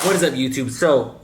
What is up, YouTube? So,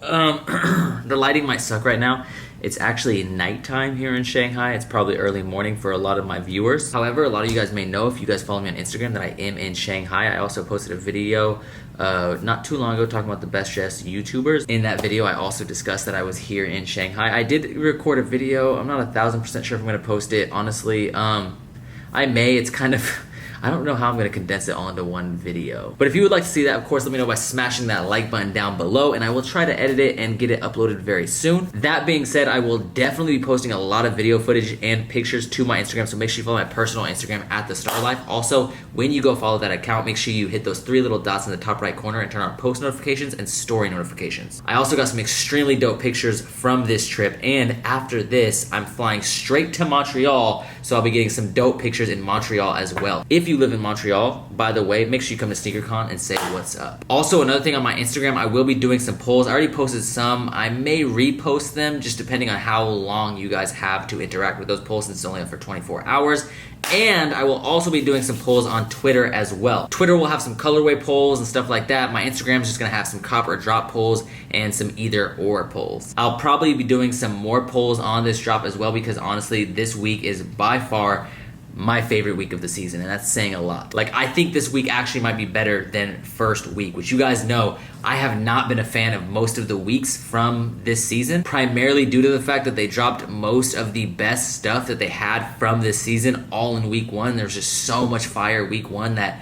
the lighting might suck right now. It's actually nighttime here in Shanghai. It's probably early morning for a lot of my viewers. However, a lot of you guys may know, if you guys follow me on Instagram, that I am in Shanghai. I also posted a video not too long ago talking about the best dressed YouTubers. In that video, I also discussed that I was here in Shanghai. I did record a video. I'm not 1,000% sure if I'm gonna post it. Honestly, I may. It's kind of... I don't know how I'm going to condense it all into one video. But if you would like to see that, of course, let me know by smashing that like button down below, and I will try to edit it and get it uploaded very soon. That being said, I will definitely be posting a lot of video footage and pictures to my Instagram, so make sure you follow my personal Instagram at The Star Life. Also, when you go follow that account, make sure you hit those three little dots in the top right corner and turn on post notifications and story notifications. I also got some extremely dope pictures from this trip, and after this, I'm flying straight to Montreal, so I'll be getting some dope pictures in Montreal as well. If you live in Montreal, by the way, make sure you come to SneakerCon and say what's up. Also, another thing on my Instagram, I will be doing some polls. I already posted some. I may repost them just depending on how long you guys have to interact with those polls, since it's only up for 24 hours. And I will also be doing some polls on Twitter as well. Twitter will have some colorway polls and stuff like that. My Instagram is just gonna have some cop or drop polls and some either or polls. I'll probably be doing some more polls on this drop as well, because honestly, this week is by far my favorite week of the season, and that's saying a lot. Like, I think this week actually might be better than first week, which you guys know I have not been a fan of most of the weeks from this season, primarily due to the fact that they dropped most of the best stuff that they had from this season all in week one. There's just so much fire week one that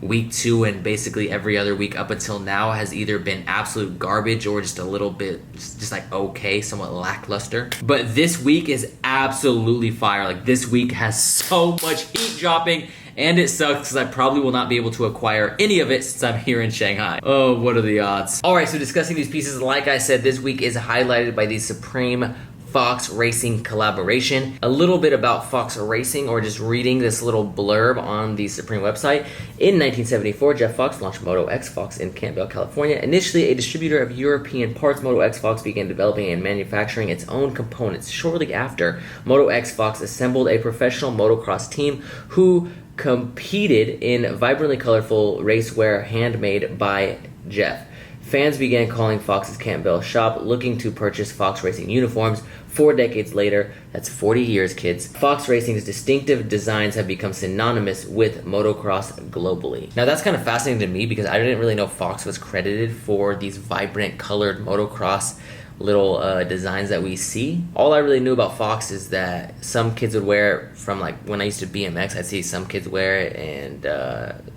week two and basically every other week up until now has either been absolute garbage or just a little bit just like okay, somewhat lackluster. But this week is absolutely fire. Like, this week has so much heat dropping, and it sucks because I probably will not be able to acquire any of it since I'm here in Shanghai. Oh, what are the odds? All right, so discussing these pieces, like I said, this week is highlighted by the Supreme Fox Racing collaboration. A little bit about Fox Racing, or just reading this little blurb on the Supreme website. In 1974, Jeff Fox launched Moto X Fox in Campbell, California. Initially a distributor of European parts, Moto X Fox began developing and manufacturing its own components. Shortly after, Moto X Fox assembled a professional motocross team who competed in vibrantly colorful racewear handmade by Jeff. Fans began calling Fox's Campbell shop, looking to purchase Fox Racing uniforms. 4 decades later, that's 40 years, kids, Fox Racing's distinctive designs have become synonymous with motocross globally. Now, that's kind of fascinating to me because I didn't really know Fox was credited for these vibrant colored motocross little designs that we see. All I really knew about Fox is that some kids would wear it from, like, when I used to BMX, I'd see some kids wear it, and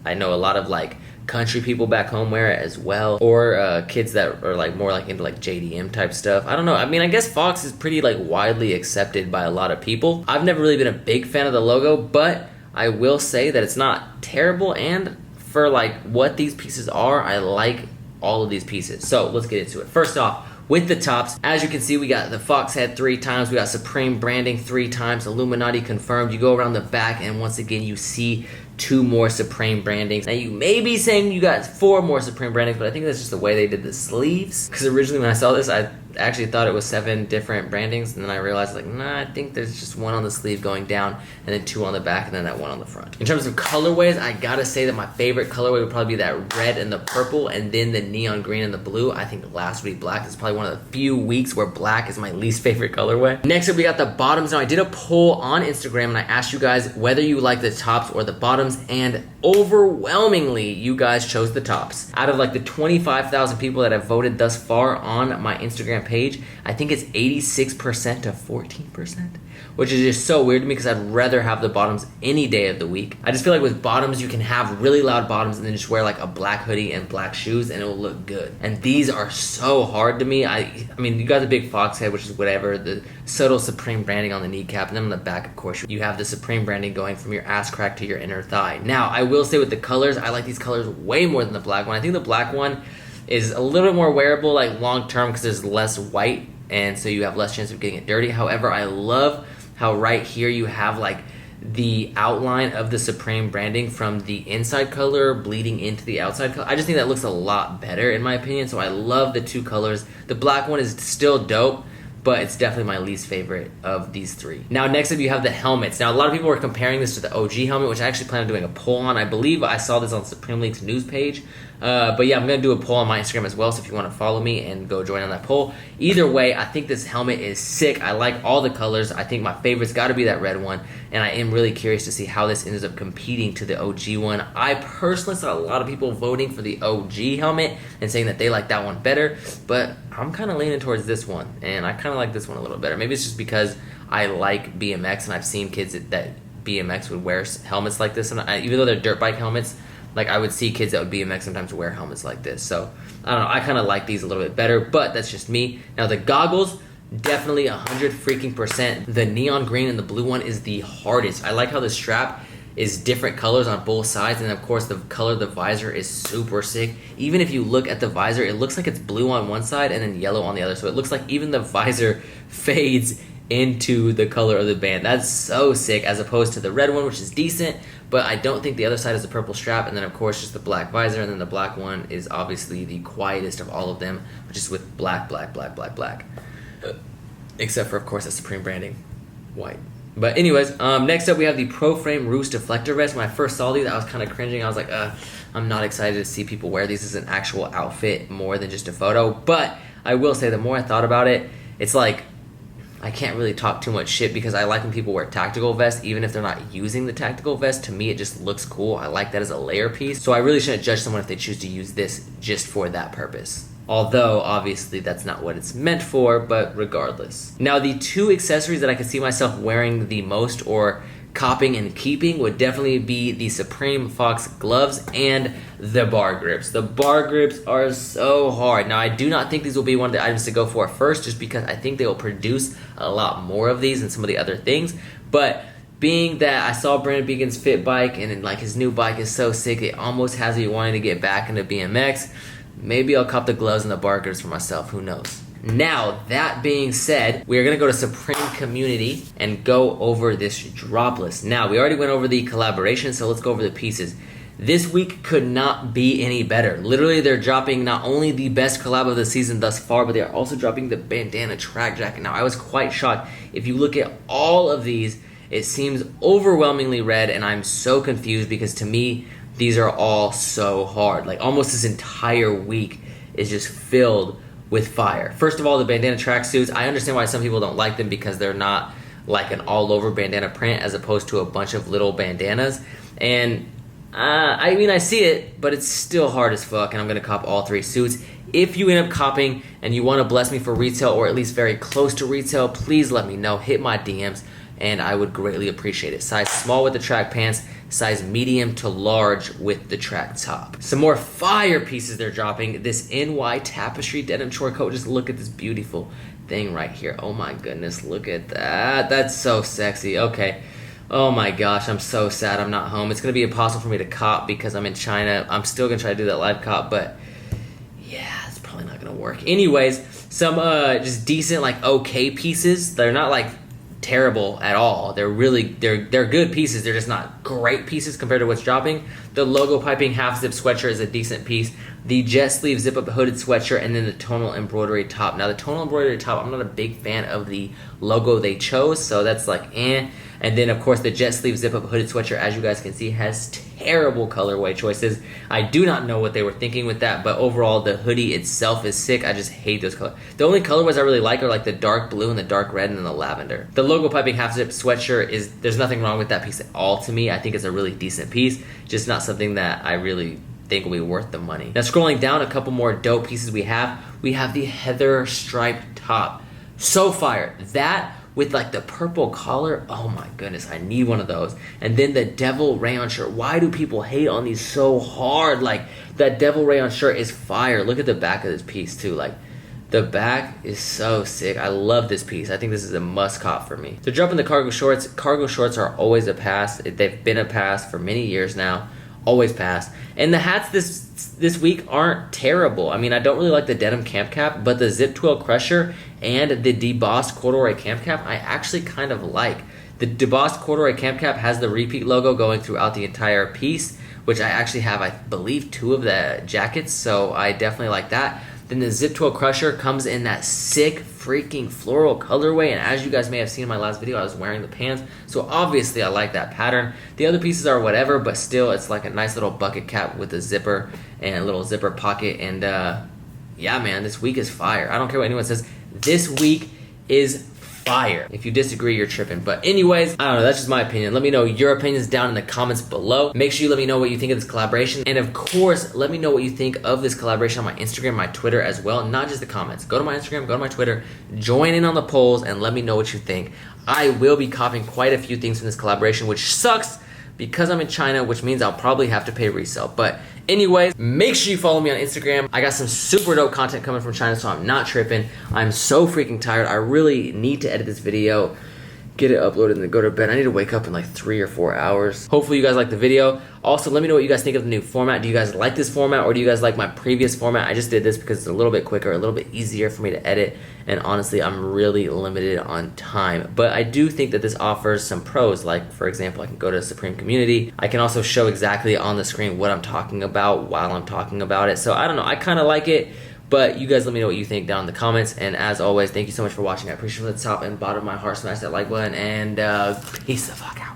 I know a lot of, like, country people back home wear it as well, or kids that are like more like into like JDM type stuff. I don't know. I mean, I guess Fox is pretty like widely accepted by a lot of people. I've never really been a big fan of the logo, but I will say that it's not terrible, and for like what these pieces are, I like all of these pieces. So let's get into it. First off, with the tops, as you can see, we got the Fox head 3 times, we got Supreme branding 3 times, Illuminati confirmed. You go around the back and once again you see 2 more Supreme brandings. Now, you may be saying you got 4 more Supreme brandings, but I think that's just the way they did the sleeves. Because originally when I saw this, I actually thought it was 7 different brandings, and then I realized, like, nah, I think there's just 1 on the sleeve going down, and then 2 on the back, and then that 1 on the front. In terms of colorways, I gotta say that my favorite colorway would probably be that red and the purple, and then the neon green and the blue. I think last week black is probably one of the few weeks where black is my least favorite colorway. Next up, we got the bottoms. Now, I did a poll on Instagram, and I asked you guys whether you like the tops or the bottoms, and overwhelmingly, you guys chose the tops. Out of like the 25,000 people that have voted thus far on my Instagram page, I think it's 86% to 14%, which is just so weird to me because I'd rather have the bottoms any day of the week. I just feel like with bottoms, you can have really loud bottoms and then just wear like a black hoodie and black shoes and it will look good. And these are so hard to me. I mean, you got the big Fox head, which is whatever, the subtle Supreme branding on the kneecap, and then on the back, of course, you have the Supreme branding going from your ass crack to your inner thigh. Now, I will say with the colors, I like these colors way more than the black one. I think the black one is a little bit more wearable, like long term, because there's less white, and so you have less chance of getting it dirty. However, I love how right here you have like the outline of the Supreme branding from the inside color bleeding into the outside color. I just think that looks a lot better in my opinion, so I love the 2 colors. The black one is still dope, but it's definitely my least favorite of these 3. Now, next up, you have the helmets. Now, a lot of people were comparing this to the OG helmet, which I actually plan on doing a poll on. I believe I saw this on Supreme League's news page. But yeah, I'm going to do a poll on my Instagram as well, so if you want to follow me and go join on that poll. Either way, I think this helmet is sick. I like all the colors. I think my favorite's got to be that red one, and I am really curious to see how this ends up competing to the OG one. I personally saw a lot of people voting for the OG helmet and saying that they like that one better, but I'm kind of leaning towards this one, and I kind of like this one a little better. Maybe it's just because I like BMX, and I've seen kids that BMX would wear helmets like this, and even though they're dirt bike helmets, like I would see kids that would BMX sometimes wear helmets like this. So I don't know, I kind of like these a little bit better, but that's just me. Now the goggles, definitely 100%. The neon green and the blue one is the hardest. I like how the strap is different colors on both sides, and of course the color of the visor is super sick. Even if you look at the visor, it looks like it's blue on one side and then yellow on the other, so it looks like even the visor fades into the color of the band. That's so sick, as opposed to the red one, which is decent, but I don't think the other side is a purple strap, and then of course just the black visor, and then the black one is obviously the quietest of all of them, which is with black. Except for, of course, the Supreme branding, white. But anyways, next up we have the Pro Frame Roost Deflector Vest. When I first saw these, I was kind of cringing. I was like, I'm not excited to see people wear these as an actual outfit more than just a photo, but I will say the more I thought about it, it's like, I can't really talk too much shit because I like when people wear tactical vests, even if they're not using the tactical vest. To me, it just looks cool. I like that as a layer piece. So I really shouldn't judge someone if they choose to use this just for that purpose. Although, obviously, that's not what it's meant for, but regardless. Now, the two accessories that I could see myself wearing the most or copping and keeping would definitely be the Supreme Fox gloves and the bar grips. The bar grips are so hard. Now, I do not think these will be one of the items to go for first, just because I think they will produce a lot more of these than some of the other things. But being that I saw Brandon Beacon's Fit bike, and like his new bike is so sick, it almost has me wanting to get back into BMX. Maybe I'll cop the gloves and the bar grips for myself. Who knows? Now, that being said, we are going to go to Supreme Community and go over this drop list. Now, we already went over the collaboration, so let's go over the pieces. This week could not be any better. Literally, they're dropping not only the best collab of the season thus far, but they are also dropping the bandana track jacket. Now, I was quite shocked. If you look at all of these, it seems overwhelmingly red, and I'm so confused because to me, these are all so hard. Like, almost this entire week is just filled with fire. First of all, the bandana tracksuits, I understand why some people don't like them because they're not like an all-over bandana print as opposed to a bunch of little bandanas. And I mean, I see it, but it's still hard as fuck, and I'm gonna cop all three suits. If you end up copping and you want to bless me for retail, or at least very close to retail, please let me know. Hit my DMs, and I would greatly appreciate it. Size small with the track pants, size medium to large with the track top. Some more fire pieces they're dropping. This NY Tapestry denim short coat. Just look at this beautiful thing right here. Oh my goodness, look at that. That's so sexy. Okay. Oh my gosh, I'm so sad I'm not home. It's going to be impossible for me to cop because I'm in China. I'm still going to try to do that live cop, but yeah, it's probably not going to work. Anyways, some just decent, like, okay pieces. They're not like terrible at all. They're good pieces. They're just not great pieces compared to what's dropping. The logo piping half zip sweatshirt is a decent piece. The jet sleeve zip up hooded sweatshirt, and then the tonal embroidery top. Now the tonal embroidery top, I'm not a big fan of the logo they chose, so that's like eh. And then of course the jet sleeve zip up hooded sweatshirt, as you guys can see, has terrible colorway choices. I do not know what they were thinking with that, but overall the hoodie itself is sick. I just hate those colors. The only colorways I really like are like the dark blue and the dark red and then the lavender. The logo piping half zip sweatshirt there's nothing wrong with that piece at all to me. I think it's a really decent piece, just not something that I really think will be worth the money. Now scrolling down, a couple more dope pieces we have the heather striped top. So fire. That with like the purple collar, oh my goodness, I need one of those. And then the devil rayon shirt. Why do people hate on these so hard? Like, that devil rayon shirt is fire. Look at the back of this piece too. Like, the back is so sick. I love this piece. I think this is a must cop for me. So dropping the cargo shorts. Cargo shorts are always a pass. They've been a pass for many years now. Always pass. And the hats this week aren't terrible. I mean, I don't really like the denim camp cap, but the zip twill crusher and the debossed corduroy camp cap I actually kind of like. The debossed corduroy camp cap has the repeat logo going throughout the entire piece, which I actually have, I believe, 2 of the jackets, so I definitely like that. Then the Zip 12 Crusher comes in that sick freaking floral colorway, and as you guys may have seen in my last video, I was wearing the pants, so obviously I like that pattern. The other pieces are whatever, but still it's like a nice little bucket cap with a zipper and a little zipper pocket, and yeah man, this week is fire. I don't care what anyone says, this week is fire. If you disagree, you're tripping. But anyways, I don't know, that's just my opinion. Let me know your opinions down in the comments below. Make sure you let me know what you think of this collaboration. And of course, let me know what you think of this collaboration on my Instagram, my Twitter as well, not just the comments. Go to my Instagram, go to my Twitter, join in on the polls, and let me know what you think. I will be copying quite a few things from this collaboration, which sucks because I'm in China, which means I'll probably have to pay resale. But anyways, make sure you follow me on Instagram. I got some super dope content coming from China, so I'm not tripping. I'm so freaking tired. I really need to edit this video, get it uploaded, and then go to bed. I need to wake up in like 3 or 4 hours. Hopefully you guys like the video. Also, let me know what you guys think of the new format. Do you guys like this format, or do you guys like my previous format? I just did this because it's a little bit quicker, a little bit easier for me to edit, and honestly, I'm really limited on time. But I do think that this offers some pros, like for example, I can go to Supreme Community. I can also show exactly on the screen what I'm talking about while I'm talking about it. So I don't know, I kind of like it. But you guys let me know what you think down in the comments. And as always, thank you so much for watching. I appreciate it from the top and bottom of my heart. Smash that like button, and peace the fuck out.